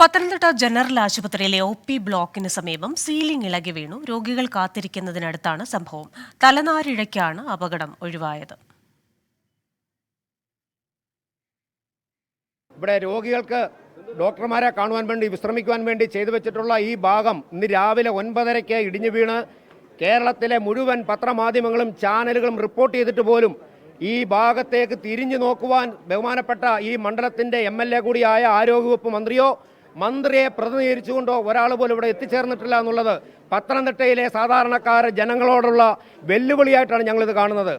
Pathanamthitta general ആശുപത്രിയിലെ OP. ബ്ലോക്കിന് സമീപം സീലിംഗ് ഇളകി വീണു. രോഗികൾ കാത്തിരിക്കുന്നതിനടുത്താണ് സംഭവം. തലനാരിഴയ്ക്കാണ് അപകടം ഒഴിവായത്. ഇവിടെ രോഗികൾക്ക് ഡോക്ടർമാരെ കാണുവാൻ വേണ്ടി വിശ്രമിക്കുവാൻ വേണ്ടി ചെയ്തു വെച്ചിട്ടുള്ള ഈ ഭാഗം ഇന്ന് രാവിലെ 9:30-ക്ക് ഇടിഞ്ഞു വീണ് കേരളത്തിലെ മുഴുവൻ പത്രമാധ്യമങ്ങളും ചാനലുകളും റിപ്പോർട്ട് ചെയ്തിട്ട് പോലും ഈ ഭാഗത്തേക്ക് തിരിഞ്ഞു നോക്കുവാൻ ബഹുമാനപ്പെട്ട ഈ മണ്ഡലത്തിൻ്റെ MLA കൂടിയായ ആരോഗ്യവകുപ്പ് മന്ത്രിയെ പ്രതിനിധീകരിച്ചുകൊണ്ടോ ഒരാൾ പോലും ഇവിടെ എത്തിച്ചേർന്നിട്ടില്ല എന്നുള്ളത് പത്തനംതിട്ടയിലെ സാധാരണക്കാർ ജനങ്ങളോടുള്ള വെല്ലുവിളിയായിട്ടാണ് ഞങ്ങളിത് കാണുന്നത്.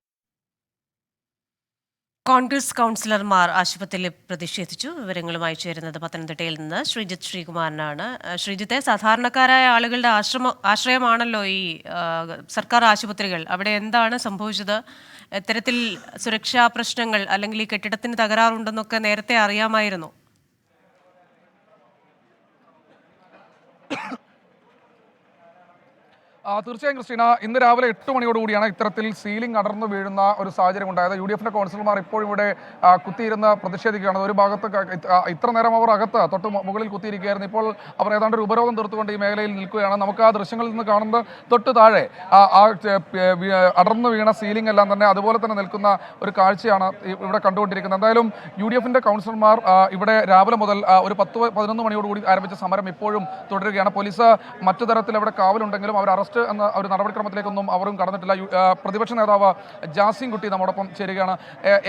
കോൺഗ്രസ് കൗൺസിലർമാർ ആശുപത്രിയിൽ പ്രതിഷേധിച്ചു. വിവരങ്ങളുമായി ചേരുന്നത് പത്തനംതിട്ടയിൽ നിന്ന് ശ്രീജിത്ത് ശ്രീകുമാരനാണ്. ശ്രീജിത്തെ, സാധാരണക്കാരായ ആളുകളുടെ ആശ്രയമാണല്ലോ ഈ സർക്കാർ ആശുപത്രികൾ. അവിടെ എന്താണ് സംഭവിച്ചത്? ഇത്തരത്തിൽ സുരക്ഷാ പ്രശ്നങ്ങൾ അല്ലെങ്കിൽ ഈ കെട്ടിടത്തിന് തകരാറുണ്ടെന്നൊക്കെ നേരത്തെ അറിയാമായിരുന്നു? തീർച്ചയായും ക്രിസ്റ്റീന, ഇന്ന് രാവിലെ 8 മണിയോടുകൂടിയാണ് ഇത്തരത്തിൽ സീലിംഗ് അടർന്നു വീഴുന്ന ഒരു സാഹചര്യം ഉണ്ടായത്. UDFിന്റെ കൗൺസിലർമാർ ഇപ്പോഴും ഇവിടെ കുത്തിയിരുന്ന് പ്രതിഷേധിക്കുകയാണ്. ഒരു ഭാഗത്ത് ഇത്ര നേരം അവർ അകത്ത് തൊട്ട് മുകളിൽ കുത്തിയിരിക്കുകയായിരുന്നു. ഇപ്പോൾ അവർ ഏതാണ്ട് ഒരു ഉപരോധം തീർത്തുകൊണ്ട് ഈ മേഖലയിൽ നിൽക്കുകയാണ്. നമുക്ക് ആ ദൃശ്യങ്ങളിൽ നിന്ന് കാണുന്നത് തൊട്ട് താഴെ അടർന്നു വീണ സീലിംഗ് എല്ലാം തന്നെ അതുപോലെ തന്നെ നിൽക്കുന്ന ഒരു കാഴ്ചയാണ് ഇവിടെ കണ്ടുകൊണ്ടിരിക്കുന്നത്. എന്തായാലും UDFിന്റെ കൗൺസിലർമാർ ഇവിടെ രാവിലെ മുതൽ ഒരു 10-11 മണിയോടുകൂടി ആരംഭിച്ച സമരം ഇപ്പോഴും തുടരുകയാണ്. പോലീസ് മറ്റു തരത്തിൽ അവിടെ കാവലുണ്ടെങ്കിലും അവർ അറസ്റ്റ് എന്ന ഒരു നടപടിക്രമത്തിലേക്കൊന്നും അവരും കടന്നിട്ടില്ല. പ്രതിപക്ഷ നേതാവ് ജാസിം കുട്ടി നമ്മോടൊപ്പം ചേരുകയാണ്.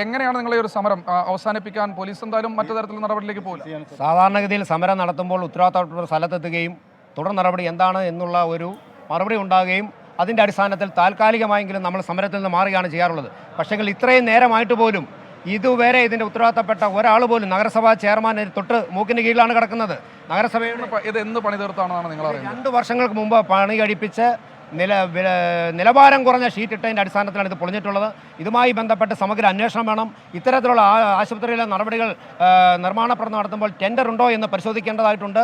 എങ്ങനെയാണ് നിങ്ങളെ ഒരു സമരം അവസാനിപ്പിക്കാൻ പോലീസ് എന്തായാലും മറ്റു തരത്തിലുള്ള നടപടിയിലേക്ക് പോകില്ല? സാധാരണഗതിയിൽ സമരം നടത്തുമ്പോൾ ഉത്തരവാദിത്തപ്പെട്ട സ്ഥലത്തെത്തുകയും തുടർ നടപടി എന്താണ് എന്നുള്ള ഒരു മറുപടി ഉണ്ടാകുകയും അതിൻ്റെ അടിസ്ഥാനത്തിൽ താൽക്കാലികമായെങ്കിലും നമ്മൾ സമരത്തിൽ നിന്ന് മാറുകയാണ് ചെയ്യാറുള്ളത്. പക്ഷേ ഇത്രയും നേരമായിട്ട് പോലും ഇതുവരെ ഇതിൻ്റെ ഉത്തരവാദിത്തപ്പെട്ട ഒരാൾ പോലും നഗരസഭാ ചെയർമാൻ തൊട്ട് മൂക്കിന് കീഴിലാണ് കിടക്കുന്നത്. നഗരസഭയുടെ ഇത് എന്ത് പണി തീർത്താണെന്നാണ് നിങ്ങൾ അറിയുന്നത്? 2 വർഷങ്ങൾക്ക് മുമ്പ് പണി കഴിപ്പിച്ച് നിലവാരം കുറഞ്ഞ ഷീറ്റ് ഇട്ടതിൻ്റെ അടിസ്ഥാനത്തിലാണ് ഇത് പൊളിഞ്ഞിട്ടുള്ളത്. ഇതുമായി ബന്ധപ്പെട്ട് സമഗ്ര അന്വേഷണം വേണം. ഇത്തരത്തിലുള്ള ആശുപത്രിയിലെ നടപടികൾ നിർമ്മാണ പ്രവർത്തനം നടത്തുമ്പോൾ ടെൻഡർ ഉണ്ടോ എന്ന് പരിശോധിക്കേണ്ടതായിട്ടുണ്ട്.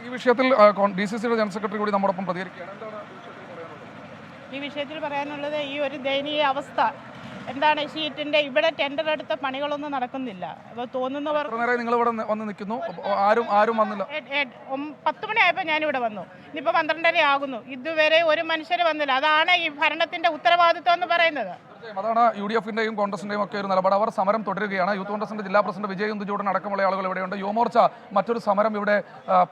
ഈ വിഷയത്തിൽ DCCയുടെ ജനറൽ സെക്രട്ടറി കൂടി നമ്മോടൊപ്പം പ്രതികരിക്കുകയാണ്. ഈ വിഷയത്തിൽ പറയാനുള്ളത് ഈ ഒരു ദയനീയ അവസ്ഥ എന്താണ്? ഷീറ്റിന്റെ ഇവിടെ ടെൻഡർ എടുത്ത പണികളൊന്നും നടക്കുന്നില്ല. അപ്പോൾ തോന്നുന്നവർ നിങ്ങൾ ഇവിടെ വന്ന് നിൽക്കുന്നു, ആരും വന്നില്ല. 10 മണിയായപ്പോൾ ഞാനിവിടെ വന്നു. ഇനിയിപ്പോൾ 12:30 ആകുന്നു. ഇതുവരെ ഒരു മനുഷ്യർ വന്നില്ല. അതാണ് ഈ ഭരണത്തിന്റെ ഉത്തരവാദിത്വം എന്ന് പറയുന്നത്. അതാണ് UDFിന്റെയും കോൺഗ്രസിന്റെയും ഒക്കെ ഒരു നിലപാട്. അവർ സമരം തുടരുകയാണ്. യൂത്ത് കോൺഗ്രസിന്റെ ജില്ലാ പ്രസിഡന്റ് വിജയ് ഇന്ദുചൂടൻ അടക്കമുള്ള ആളുകൾ ഇവിടെയുണ്ട്. യുവമോർച്ച മറ്റൊരു സമരം ഇവിടെ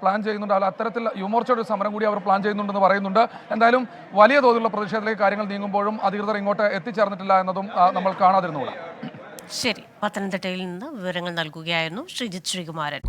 പ്ലാൻ ചെയ്യുന്നുണ്ട്. അത്തരത്തിൽ യുവമോർച്ചയുടെ ഒരു സമരം കൂടി അവർ പ്ലാൻ ചെയ്യുന്നുണ്ടെന്ന് പറയുന്നുണ്ട്. എന്തായാലും വലിയ തോതിലുള്ള പ്രതിഷേധത്തിലേക്ക് കാര്യങ്ങൾ നീങ്ങുമ്പോഴും അധികൃതർ ഇങ്ങോട്ട് എത്തിച്ചേർന്നിട്ടില്ല എന്നതും നമ്മൾ കാണാതിരുന്നുകൂടാ. ശരി, പത്തനംതിട്ടയിൽ നിന്ന് വിവരങ്ങൾ നൽകുകയായിരുന്നു ശ്രീജിത്ത് ശ്രീകുമാരൻ.